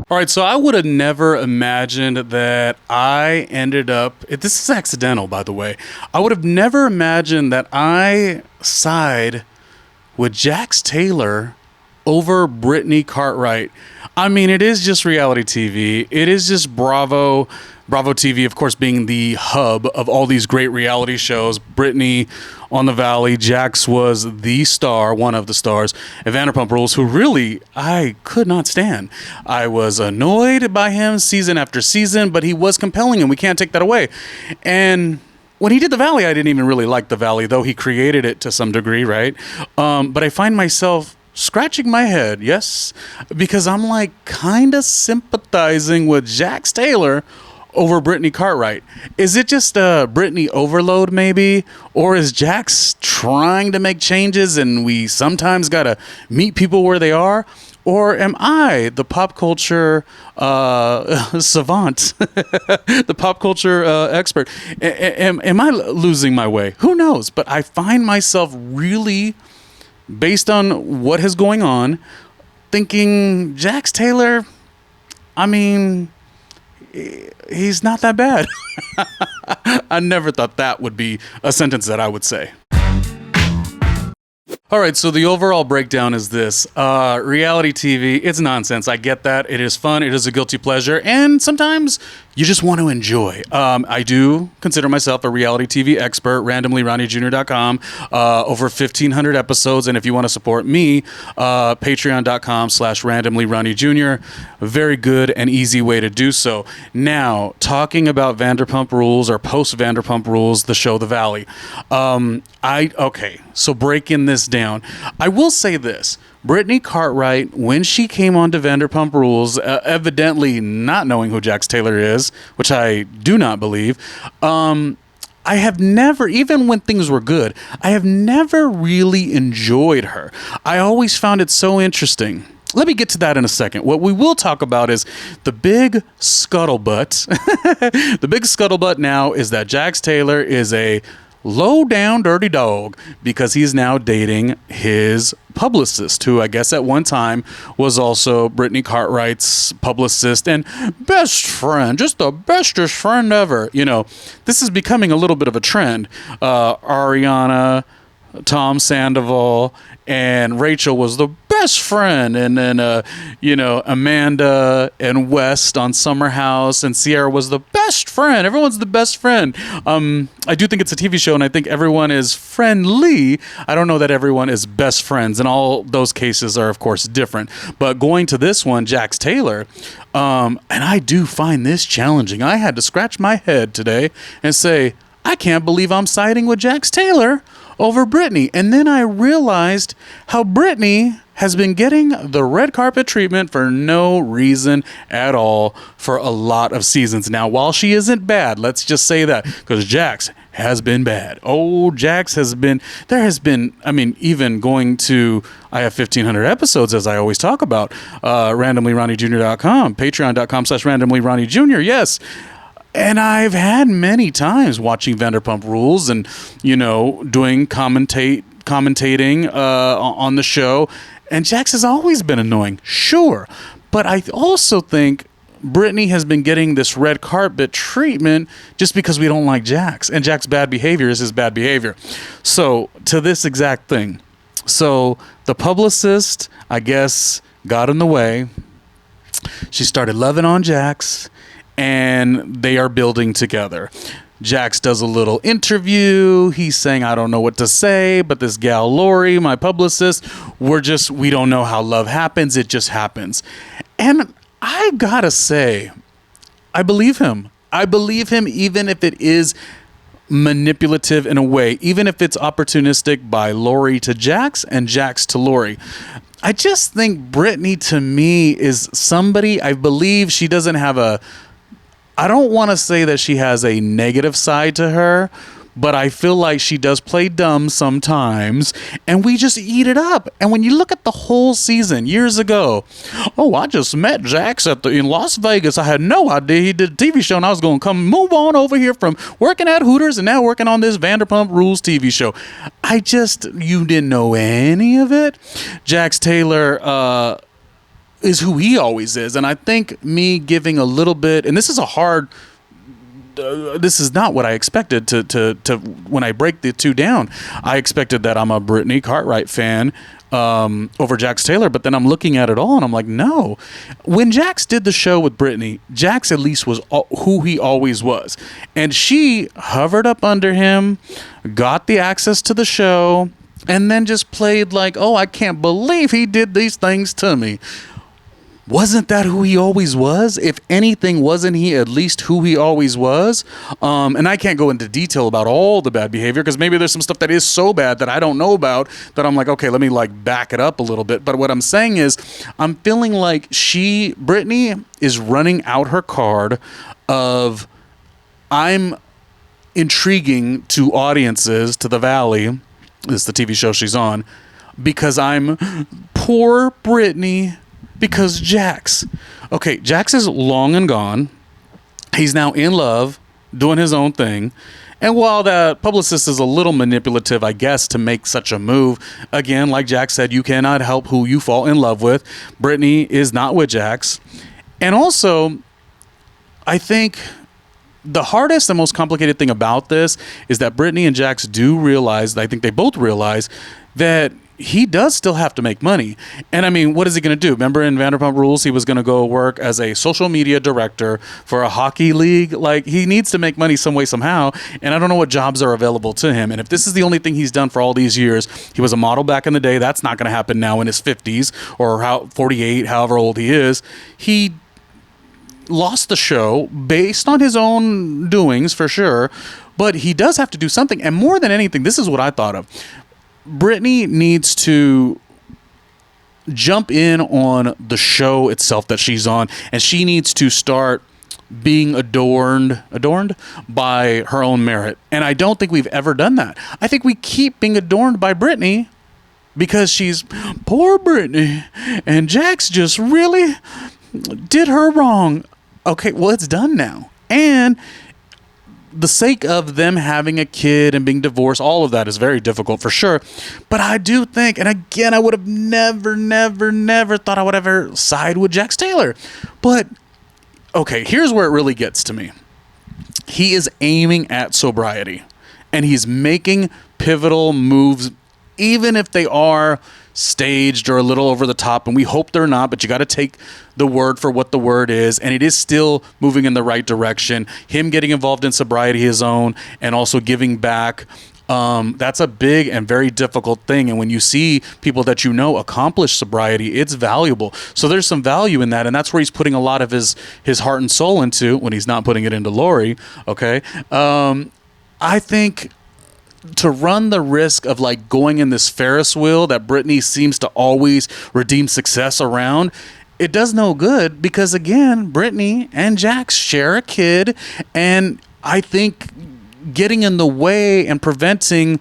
All right, so I would have never imagined that I ended up, this is accidental, by the way. I would have never imagined that I side with Jax Taylor over Brittany Cartwright. I mean, it is just reality TV. It is just BravoTV, of course, being the hub of all these great reality shows. Brittany on the Valley, Jax was the star, one of the stars, at Vanderpump Rules, who really I could not stand. I was annoyed by him season after season, but he was compelling, and we can't take that away. And when he did the Valley, I didn't even really like the Valley, though he created it to some degree, right? But I find myself scratching my head, yes, because I'm like kind of sympathizing with Jax Taylor over Brittany Cartwright. Is it just Brittany overload maybe? Or is Jax trying to make changes and we sometimes gotta meet people where they are? Or am I the pop culture savant, the pop culture expert? Am I losing my way? Who knows? But I find myself really, based on what is going on, thinking Jax Taylor, I mean, he's not that bad. I never thought that would be a sentence that I would say. All right, so the overall breakdown is this. Reality TV, it's nonsense. I get that. It is fun. It is a guilty pleasure. And sometimes you just want to enjoy. I do consider myself a reality TV expert, randomlyronniejr.com, over 1,500 episodes. And if you want to support me, patreon.com/randomlyronniejr. Very good and easy way to do so. Now, talking about Vanderpump Rules or post-Vanderpump Rules, the show The Valley. Okay, so breaking this down. I will say this. Brittany Cartwright, when she came on to Vanderpump Rules, evidently not knowing who Jax Taylor is, which I do not believe, I have never, even when things were good, I have never really enjoyed her. I always found it so interesting. Let me get to that in a second. What we will talk about is the big scuttlebutt. The big scuttlebutt now is that Jax Taylor is a low down dirty dog because he's now dating his publicist, who I guess at one time was also Brittany Cartwright's publicist and best friend, just the bestest friend ever. You know, this is becoming a little bit of a trend. Ariana, Tom Sandoval, and Rachel was the best friend, and then Amanda and West on Summer House, and Sierra was the best friend. Everyone's the best friend. I do think it's a TV show, and I think everyone is friendly. I don't know that everyone is best friends, and all those cases are of course different. But going to this one, Jax Taylor, and I do find this challenging. I had to scratch my head today and say, I can't believe I'm siding with Jax Taylor over Brittany. And then I realized how Brittany has been getting the red carpet treatment for no reason at all for a lot of seasons now. While she isn't bad, let's just say that, because Jax has been bad. Oh, Jax has been, there has been, I mean, even going to, I have 1,500 episodes, as I always talk about, randomlyronniejr.com, patreon.com/randomlyronniejr. Yes. And I've had many times watching Vanderpump Rules and, doing commentating on the show. And Jax has always been annoying, sure. But I also think Brittany has been getting this red carpet treatment just because we don't like Jax. And Jax's bad behavior is his bad behavior. So, to this exact thing. So, the publicist, I guess, got in the way. She started loving on Jax. And they are building together. Jax does a little interview. He's saying, I don't know what to say, but this gal Lori, my publicist, we don't know how love happens. It just happens. And I gotta say, I believe him. I believe him even if it is manipulative in a way, even if it's opportunistic by Lori to Jax and Jax to Lori. I just think Brittany, to me, is somebody, I believe she doesn't have I don't want to say that she has a negative side to her, but I feel like she does play dumb sometimes, and we just eat it up. And when you look at the whole season years ago, I just met Jax in Las Vegas. I had no idea he did a TV show, and I was going to move on over here from working at Hooters and now working on this Vanderpump Rules TV show. You didn't know any of it. Jax Taylor, is who he always is. And I think me giving a little bit, and this is a hard, this is not what I expected to when I break the two down. I expected that I'm a Brittany Cartwright fan over Jax Taylor, but then I'm looking at it all and I'm like, no. When Jax did the show with Brittany, Jax at least was who he always was. And she hovered up under him, got the access to the show, and then just played like, oh, I can't believe he did these things to me. Wasn't that who he always was? If anything, wasn't he at least who he always was? And I can't go into detail about all the bad behavior because maybe there's some stuff that is so bad that I don't know about that I'm like, okay, let me like back it up a little bit. But what I'm saying is I'm feeling like Brittany is running out her card of I'm intriguing to audiences, to the Valley. This is the TV show she's on, because I'm poor Brittany. Because Jax. Okay, Jax is long and gone. He's now in love, doing his own thing. And while that Publicist is a little manipulative, I guess, to make such a move, again, like Jax said, you cannot help who you fall in love with. Brittany is not with Jax. And also, I think the hardest and most complicated thing about this is that Brittany and Jax do realize, I think they both realize, that he does still have to make money. And I mean, what is he going to do? Remember in Vanderpump Rules, he was going to go work as a social media director for a hockey league. Like, he needs to make money some way, somehow. And I don't know what jobs are available to him. And if this is the only thing he's done for all these years, he was a model back in the day. That's not going to happen now in his 50s or 48, however old he is. He lost the show based on his own doings, for sure. But he does have to do something. And more than anything, this is what I thought of. Brittany needs to jump in on the show itself that she's on, and she needs to start being adorned by her own merit. And I don't think we've ever done that. I think we keep being adorned by Brittany because she's poor Brittany, and Jax just really did her wrong. Okay, well, it's done now. And the sake of them having a kid and being divorced, all of that is very difficult for sure. But I do think, and again, I would have never thought I would ever side with Jax Taylor. But, okay, here's where it really gets to me. He is aiming at sobriety, and he's making pivotal moves, even if they are staged or a little over the top, and we hope they're not, but you got to take the word for what the word is, and it is still moving in the right direction. Him getting involved in sobriety his own and also giving back, that's a big and very difficult thing. And when you see people that you know accomplish sobriety, it's valuable. So there's some value in that, and that's where he's putting a lot of his heart and soul into when he's not putting it into Lori. Okay, I think to run the risk of like going in this Ferris wheel that Brittany seems to always redeem success around, it does no good, because again, Brittany and Jax share a kid, and I think getting in the way and preventing,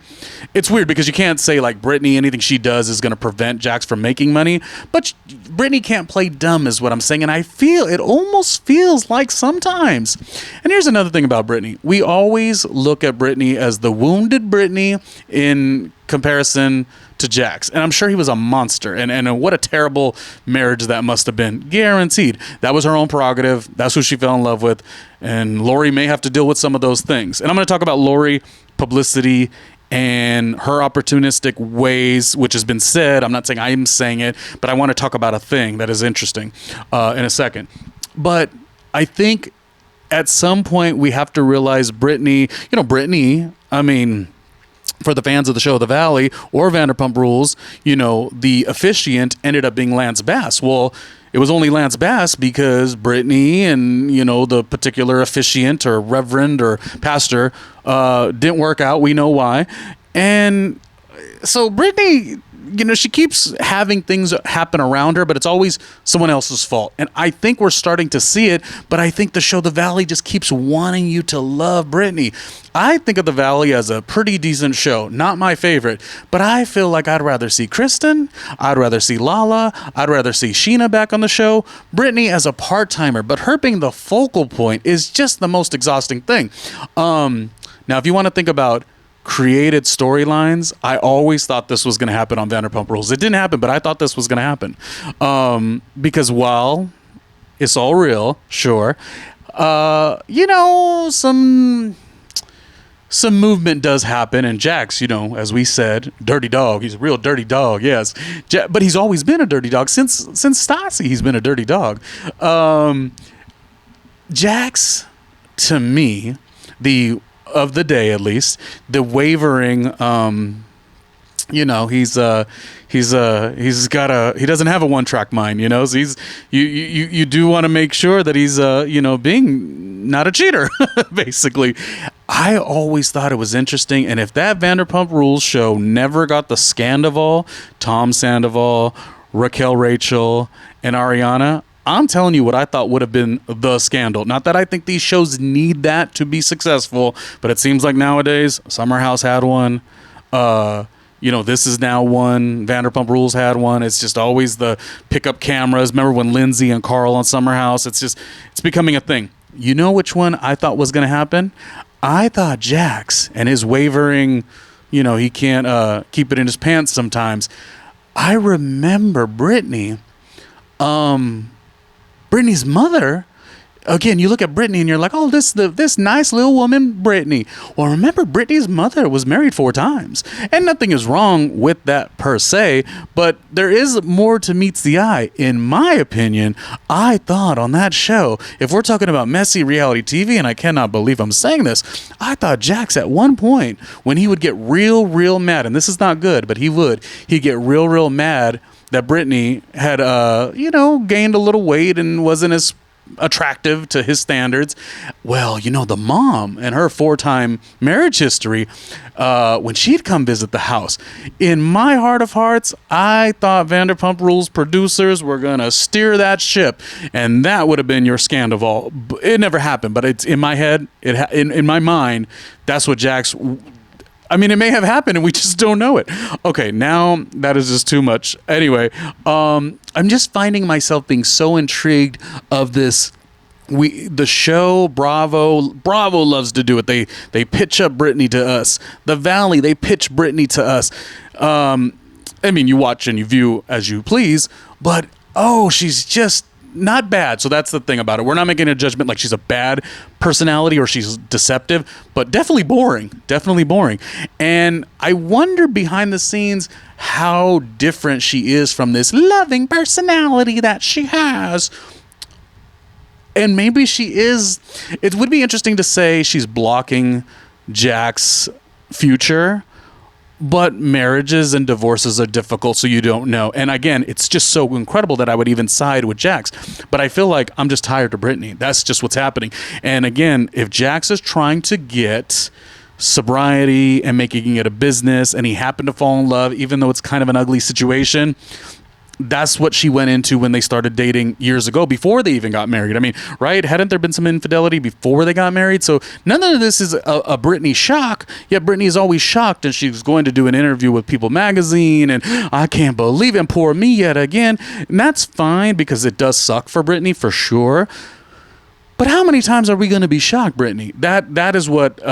it's weird because you can't say like Brittany, anything she does is going to prevent Jax from making money, but Brittany can't play dumb is what I'm saying. And I feel it almost feels like sometimes. And here's another thing about Brittany. We always look at Brittany as the wounded Brittany in comparison to Jax. And I'm sure he was a monster. And what a terrible marriage that must have been. Guaranteed. That was her own prerogative. That's who she fell in love with. And Lori may have to deal with some of those things. And I'm going to talk about Lori, publicity, and her opportunistic ways, which has been said. I'm not saying I'm saying it, but I want to talk about a thing that is interesting in a second. But I think at some point we have to realize Brittany, I mean, for the fans of the show The Valley or Vanderpump Rules, the officiant ended up being Lance Bass. Well, it was only Lance Bass because Brittany and, the particular officiant or reverend or pastor didn't work out. We know why. And so Brittany, she keeps having things happen around her, but it's always someone else's fault. And I think we're starting to see it, but I think the show The Valley just keeps wanting you to love Brittany. I think of The Valley as a pretty decent show. Not my favorite, but I feel like I'd rather see Kristen. I'd rather see Lala. I'd rather see Sheena back on the show. Brittany as a part-timer, but her being the focal point is just the most exhausting thing. Now, if you want to think about created storylines, I always thought this was going to happen on Vanderpump Rules. It didn't happen, but I thought this was going to happen. Because while it's all real, sure, you know, some movement does happen, and Jax, you know, as we said, dirty dog. He's a real dirty dog, yes. But he's always been a dirty dog since Stassi. He's been a dirty dog. Jax, to me, of the day at least, the wavering. You know, he doesn't have a one-track mind, you know. So you do want to make sure that he's you know, being not a cheater basically. I always thought it was interesting, and if that Vanderpump Rules show never got the Scandival, Tom Sandoval, Raquel Rachel, and Ariana, I'm telling you what I thought would have been the scandal. Not that I think these shows need that to be successful, but it seems like nowadays Summer House had one. You know, this is now one. Vanderpump Rules had one. It's just always the pickup cameras. Remember when Lindsay and Carl on Summer House? It's becoming a thing. You know which one I thought was going to happen? I thought Jax and his wavering, you know, he can't keep it in his pants sometimes. I remember Brittany's mother. Again, you look at Brittany and you're like, oh, this nice little woman, Brittany. Well, remember, Brittany's mother was married 4 times. And nothing is wrong with that per se, but there is more to meets the eye. In my opinion, I thought on that show, if we're talking about messy reality TV, and I cannot believe I'm saying this, I thought Jax at one point, when he would get real mad, and this is not good, but he'd get real mad that Brittany had, you know, gained a little weight and wasn't as attractive to his standards. Well, you know, the mom and her 4-time marriage history, when she'd come visit the house, in my heart of hearts, I thought Vanderpump Rules producers were gonna steer that ship, and that would have been your scandal. It never happened, but it's in my head, in my mind, that's what Jax. I mean, it may have happened and we just don't know it. Okay, now that is just too much. Anyway, I'm just finding myself being so intrigued of this. The show Bravo loves to do it. They pitch up Brittany to us. The Valley, they pitch Brittany to us. I mean, you watch and you view as you please, but she's just not bad. So that's the thing about it. We're not making a judgment like she's a bad personality or she's deceptive, but definitely boring. And I wonder behind the scenes how different she is from this loving personality that she has. And maybe she is. It would be interesting to say she's blocking Jax's future. But marriages and divorces are difficult, so you don't know. And again, it's just so incredible that I would even side with Jax. But I feel like I'm just tired of Brittany. That's just what's happening. And again, if Jax is trying to get sobriety and making it a business, and he happened to fall in love, even though it's kind of an ugly situation, that's what she went into when they started dating years ago, before they even got married. I mean, right? Hadn't there been some infidelity before they got married? So none of this is a Brittany shock, yet Brittany is always shocked, and she's going to do an interview with People Magazine, and I can't believe it, poor me yet again. And that's fine, because it does suck for Brittany, for sure. But how many times are we going to be shocked, Brittany? That is what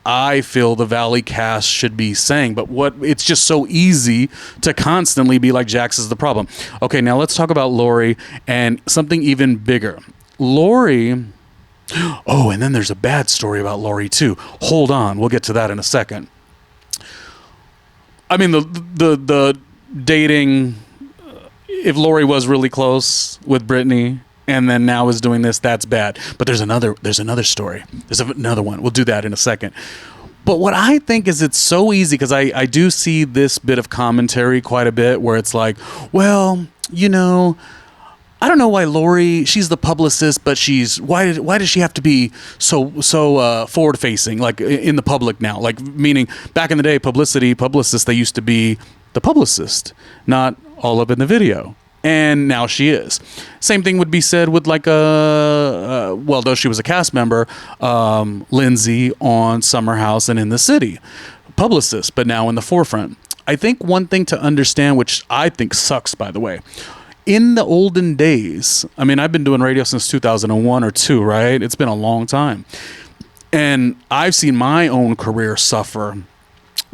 I feel the Valley cast should be saying, but it's just so easy to constantly be like Jax is the problem. Okay, now let's talk about Lori and something even bigger. Lori, and then there's a bad story about Lori too. Hold on, we'll get to that in a second. I mean, the dating, if Lori was really close with Brittany and then now is doing this, that's bad. But there's another story. There's another one. We'll do that in a second. But what I think is it's so easy, because I do see this bit of commentary quite a bit where it's like, well, you know, I don't know why Lori, she's the publicist, but why does she have to be so forward facing, like in the public now? Like, meaning back in the day, publicists, they used to be the publicist, not all up in the video. And now she is. Same thing would be said with like though she was a cast member, Lindsay on Summer House and In the City, publicist, but now in the forefront. I think one thing to understand, which I think sucks, by the way, in the olden days, I mean, I've been doing radio since 2001 or 2, right? It's been a long time. And I've seen my own career suffer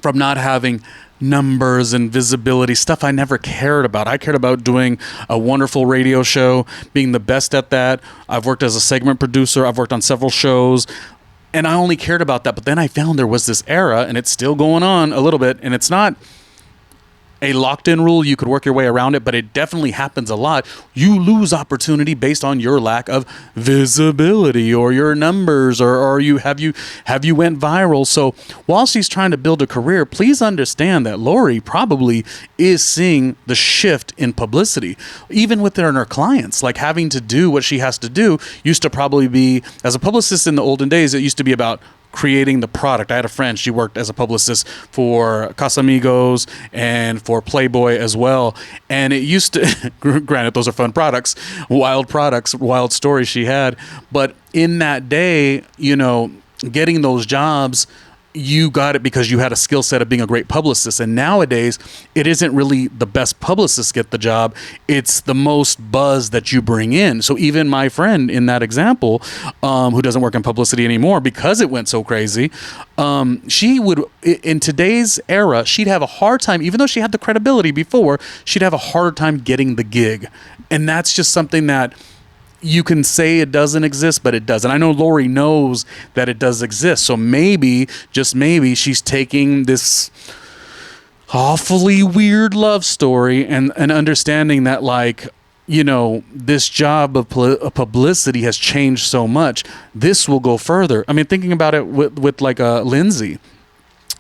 from not having numbers and visibility, stuff I never cared about. I cared about doing a wonderful radio show, being the best at that. I've worked as a segment producer. I've worked on several shows, and I only cared about that. But then I found there was this era, and it's still going on a little bit, and it's not a locked-in rule. You could work your way around it, but it definitely happens a lot. You lose opportunity based on your lack of visibility or your numbers, or you went viral. So while she's trying to build a career, please understand that Lori probably is seeing the shift in publicity, even within her clients. Like, having to do what she has to do used to probably be, as a publicist in the olden days, it used to be about creating the product. I had a friend, she worked as a publicist for Casamigos and for Playboy as well. And it used to, granted, those are fun products, wild stories she had. But in that day, getting those jobs, you got it because you had a skill set of being a great publicist. And nowadays, it isn't really the best publicists get the job. It's the most buzz that you bring in. So even my friend in that example, who doesn't work in publicity anymore because it went so crazy, she would, in today's era, she'd have a hard time, even though she had the credibility before, she'd have a hard time getting the gig. And that's just something that you can say it doesn't exist, but it does. And I know Lori knows that it does exist. So maybe, just maybe, she's taking this awfully weird love story and understanding that, like, this job of publicity has changed so much. This will go further. I mean, thinking about it with like Lindsay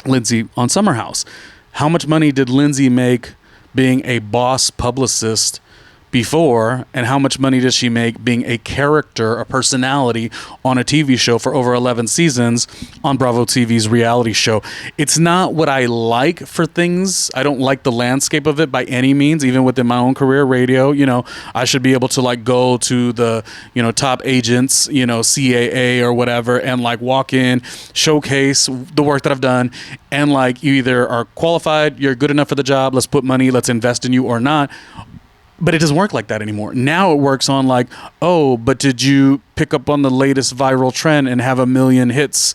on Summer House. How much money did Lindsay make being a boss publicist before, and how much money does she make being a character, a personality on a TV show for over 11 seasons on BravoTV's reality show? It's not what I like for things. I don't like the landscape of it by any means, even within my own career, radio. I should be able to like go to the, top agents, CAA or whatever, and like walk in, showcase the work that I've done. And like, you either are qualified, you're good enough for the job, let's put money, let's invest in you, or not. But it doesn't work like that anymore. Now it works on like, oh, but did you pick up on the latest viral trend and have 1 million hits?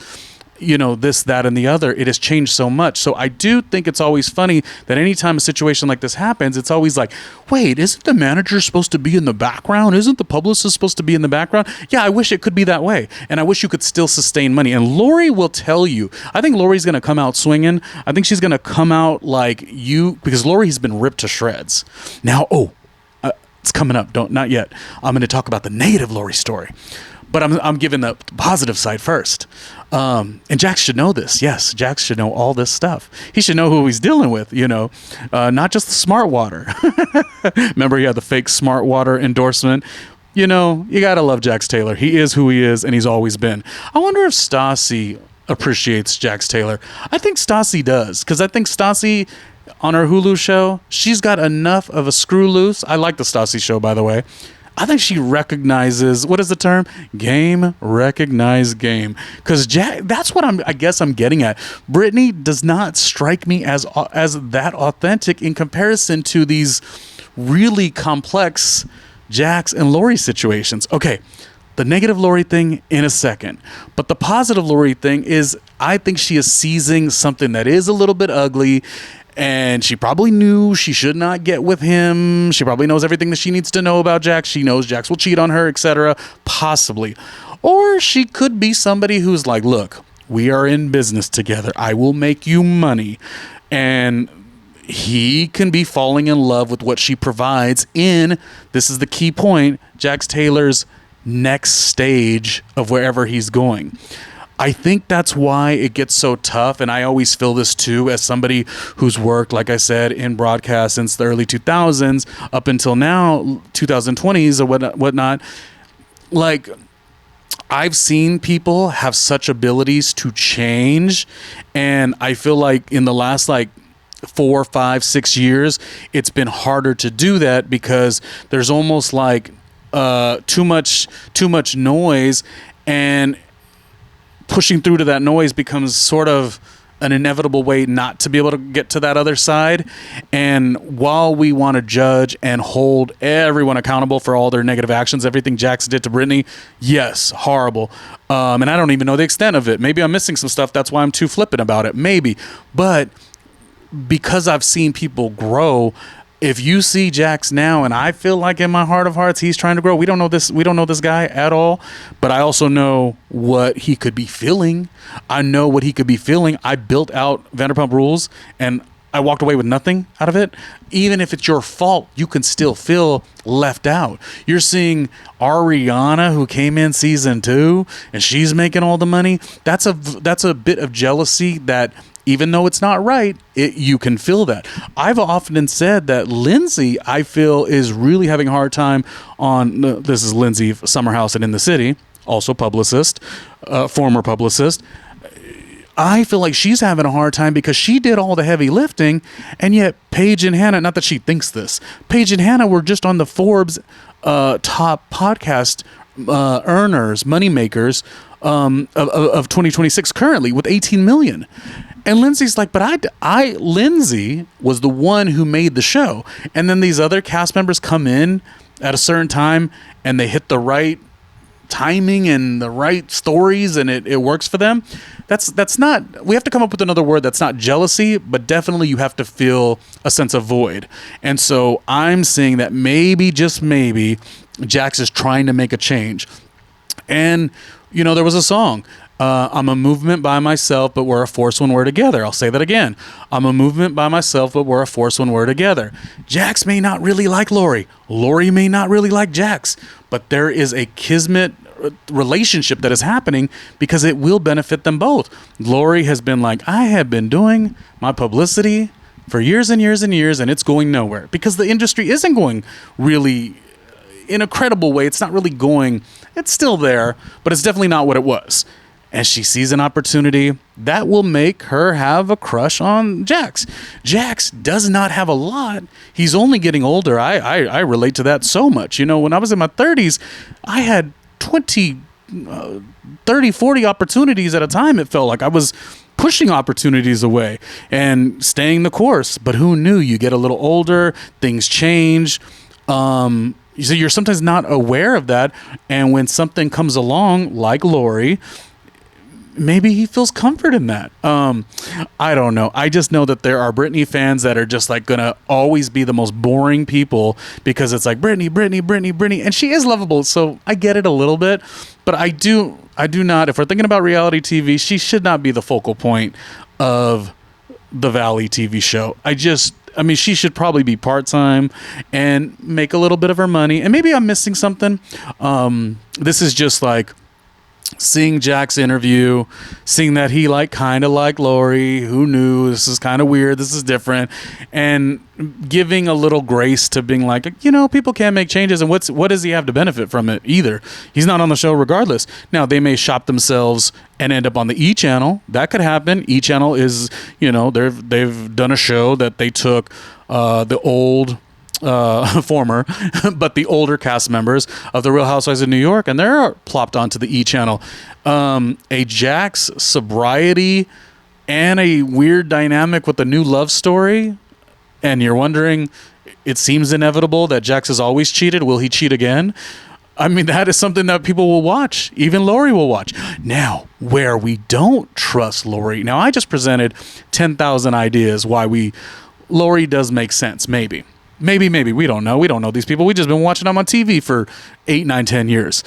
This, that, and the other. It has changed so much. So I do think it's always funny that anytime a situation like this happens, it's always like, wait, isn't the manager supposed to be in the background? Isn't the publicist supposed to be in the background? Yeah, I wish it could be that way. And I wish you could still sustain money. And Lori will tell you, I think Lori's going to come out swinging. I think she's going to come out like you, because Lori's been ripped to shreds. Now, it's coming up. Not yet. I'm going to talk about the negative Lori story, but I'm giving the positive side first. And Jax should know this. Yes, Jax should know all this stuff. He should know who he's dealing with. Not just the Smart Water. Remember, he had the fake Smart Water endorsement. You gotta love Jax Taylor. He is who he is, and he's always been. I wonder if Stassi appreciates Jax Taylor. I think Stassi does, because I think Stassi, on her Hulu show, she's got enough of a screw loose. I like the Stassi show, by the way. I think she recognizes, what is the term? Recognize game. Because that's what I guess I'm getting at. Brittany does not strike me as that authentic in comparison to these really complex Jax and Lori situations. Okay, the negative Lori thing in a second. But the positive Lori thing is, I think she is seizing something that is a little bit ugly, and she probably knew she should not get with him. She probably knows everything that she needs to know about Jax. She knows Jax will cheat on her, etc. Possibly. Or she could be somebody who's like, look, we are in business together. I will make you money. And he can be falling in love with what she provides in, this is the key point, Jax Taylor's next stage of wherever he's going. I think that's why it gets so tough, and I always feel this too as somebody who's worked, like I said, in broadcast since the early 2000s up until now, 2020s or whatnot. Like, I've seen people have such abilities to change, and I feel like in the last 4, 5, 6 years, it's been harder to do that because there's almost like too much noise, and pushing through to that noise becomes sort of an inevitable way not to be able to get to that other side. And while we want to judge and hold everyone accountable for all their negative actions, everything Jax did to Brittany, yes, horrible. And I don't even know the extent of it. Maybe I'm missing some stuff. That's why I'm too flippant about it. Maybe. But because I've seen people grow, if you see Jax now, and I feel like in my heart of hearts, he's trying to grow. We don't know this guy at all, but I also know what he could be feeling. I know what he could be feeling. I built out Vanderpump Rules, and I walked away with nothing out of it. Even if it's your fault, you can still feel left out. You're seeing Ariana, who came in season 2, and she's making all the money. That's a bit of jealousy that, even though it's not right, you can feel that. I've often said that Lindsay, I feel, is really having a hard time on, this is Lindsay Summerhouse and In the City, also Publicist, former Publicist. I feel like she's having a hard time because she did all the heavy lifting, and yet Paige and Hannah, not that she thinks this, Paige and Hannah were just on the Forbes top podcast earners, moneymakers of 2026 currently with 18 million. And Lindsay's like, but Lindsay was the one who made the show. And then these other cast members come in at a certain time and they hit the right timing and the right stories, and it works for them. That's not, we have to come up with another word that's not jealousy, but definitely you have to feel a sense of void. And so I'm saying that maybe, just maybe, Jax is trying to make a change. And, you know, there was a song, I'm a movement by myself, but we're a force when we're together. I'll say that again. I'm a movement by myself, but we're a force when we're together. Jax may not really like Lori. Lori may not really like Jax, but there is a kismet relationship that is happening because it will benefit them both. Lori has been like, I have been doing my publicity for years and years and years, and it's going nowhere because the industry isn't going really in a credible way. It's not really going, it's still there, but it's definitely not what it was. And she sees an opportunity that will make her have a crush on Jax. Jax does not have a lot. He's only getting older. I relate to that so much. You know, when I was in my 30s, I had 20, 30, 40 opportunities at a time. It felt like I was pushing opportunities away and staying the course. But who knew? You get a little older, things change. So you're sometimes not aware of that. And when something comes along, like Lori, maybe he feels comfort in that. I don't know. I just know that there are Brittany fans that are just like gonna always be the most boring people because it's like Brittany, and she is lovable. So I get it a little bit, but I do not. If we're thinking about reality TV, she should not be the focal point of the Valley TV show. I mean, she should probably be part-time and make a little bit of her money. And maybe I'm missing something. This is just like seeing Jack's interview, seeing that he kind of like Lori. Who knew? This is kind of weird. This is different. And giving a little grace to being like, you know, people can make changes. And what does he have to benefit from it either? He's not on the show regardless. Now, they may shop themselves and end up on the E! Channel. That could happen. E! Channel is, you know, they've done a show that they took the old former, but the older cast members of The Real Housewives of New York, and they're plopped onto the E! Channel. A Jax Sobriety and a weird dynamic with a new love story, and you're wondering, it seems inevitable that Jax has always cheated. Will he cheat again? I mean, that is something that people will watch. Even Lori will watch. Now, where we don't trust Lori, now I just presented 10,000 ideas why Lori does make sense, maybe. Maybe, we don't know. We don't know these people. We just been watching them on TV for 8, 9, 10 years.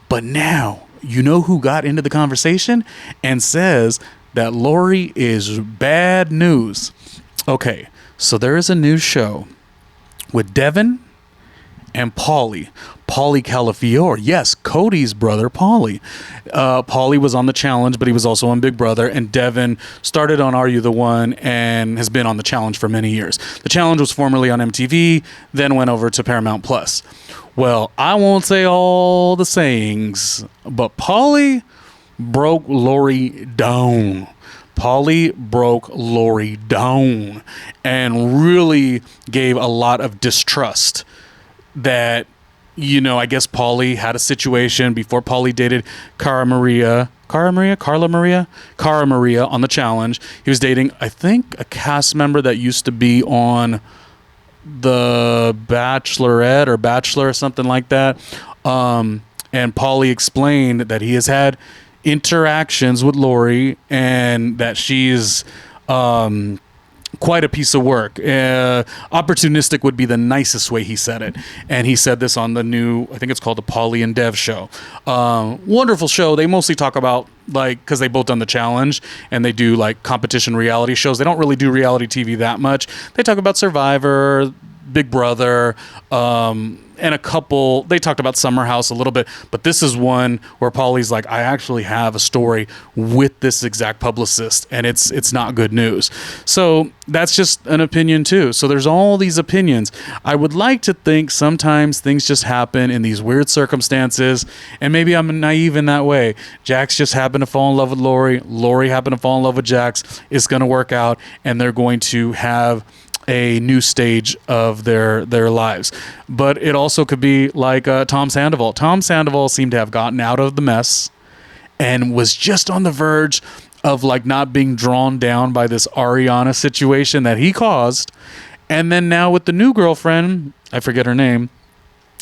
But now, you know who got into the conversation and says that Lori is bad news. Okay, so there is a new show with Devin and Paulie Calafiore. Yes, Cody's brother, Paulie. Paulie was on The Challenge, but he was also on Big Brother. And Devin started on Are You the One and has been on The Challenge for many years. The Challenge was formerly on MTV, then went over to Paramount Plus. Well, I won't say all the sayings, but Paulie broke Lori down. Paulie broke Lori down and really gave a lot of distrust that, you know, I guess Paulie had a situation before Paulie dated Cara Maria, Cara Maria on The Challenge. He was dating, I think, a cast member that used to be on The Bachelorette or Bachelor or something like that. And Paulie explained that he has had interactions with Lori and that she's quite a piece of work. Opportunistic would be the nicest way he said it. And he said this on the new, I think it's called the Paulie and Dev show. Wonderful show. They mostly talk about, like, because they both done The Challenge and they do like competition reality shows. They don't really do reality TV that much. They talk about Survivor, Big Brother, and a couple, they talked about Summer House a little bit, but this is one where Paulie's like, I actually have a story with this exact publicist, and it's not good news. So that's just an opinion too. So there's all these opinions. I would like to think sometimes things just happen in these weird circumstances, and maybe I'm naive in that way. Jax just happened to fall in love with Lori. Lori happened to fall in love with Jax. It's going to work out, and they're going to have a new stage of their lives. But it also could be like Tom Sandoval. Tom Sandoval seemed to have gotten out of the mess and was just on the verge of like not being drawn down by this Ariana situation that he caused. And then now with the new girlfriend, I forget her name,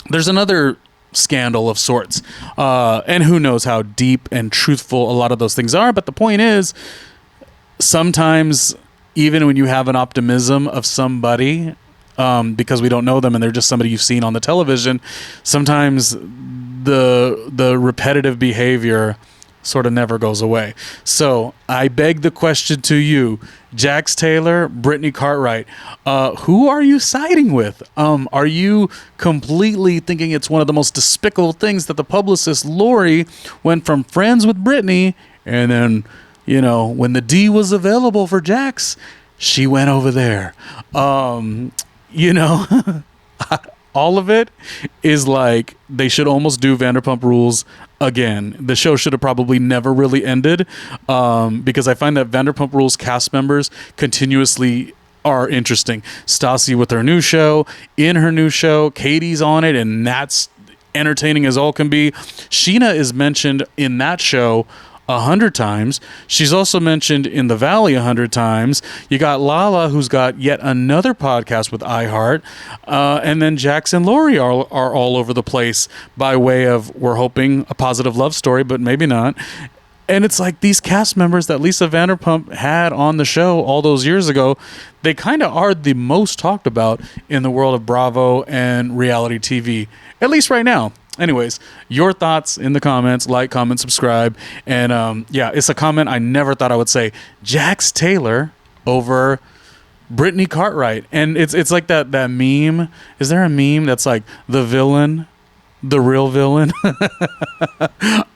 there's another scandal of sorts. And who knows how deep and truthful a lot of those things are. But the point is, sometimes even when you have an optimism of somebody, because we don't know them and they're just somebody you've seen on the television, sometimes the repetitive behavior sort of never goes away. So I beg the question to you, Jax Taylor, Brittany Cartwright, who are you siding with? Are you completely thinking it's one of the most despicable things that the publicist Lori went from friends with Brittany, and then, you know, when the D was available for Jax, she went over there. You know, all of it is like they should almost do Vanderpump Rules again. The show should have probably never really ended, because I find that Vanderpump Rules cast members continuously are interesting. Stassi with her new show, in her new show, Katie's on it, and that's entertaining as all can be. Sheena is mentioned in that show 100 times. She's also mentioned in The Valley 100 times. You got Lala, who's got yet another podcast with iHeart, and then Jax and Lori are all over the place by way of, we're hoping, a positive love story, but maybe not. And it's like these cast members that Lisa Vanderpump had on the show all those years ago, they kind of are the most talked about in the world of Bravo and reality TV, at least right now. Anyways, your thoughts in the comments. Like, comment, subscribe. And yeah, it's a comment I never thought I would say. Jax Taylor over Brittany Cartwright. And it's like that meme. Is there a meme that's like the villain, the real villain?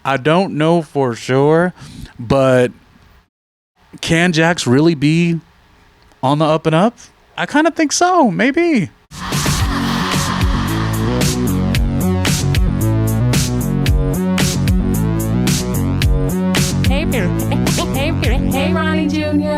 I don't know for sure, but can Jax really be on the up and up? I kind of think so. Maybe. Hey, Ronnie Jr.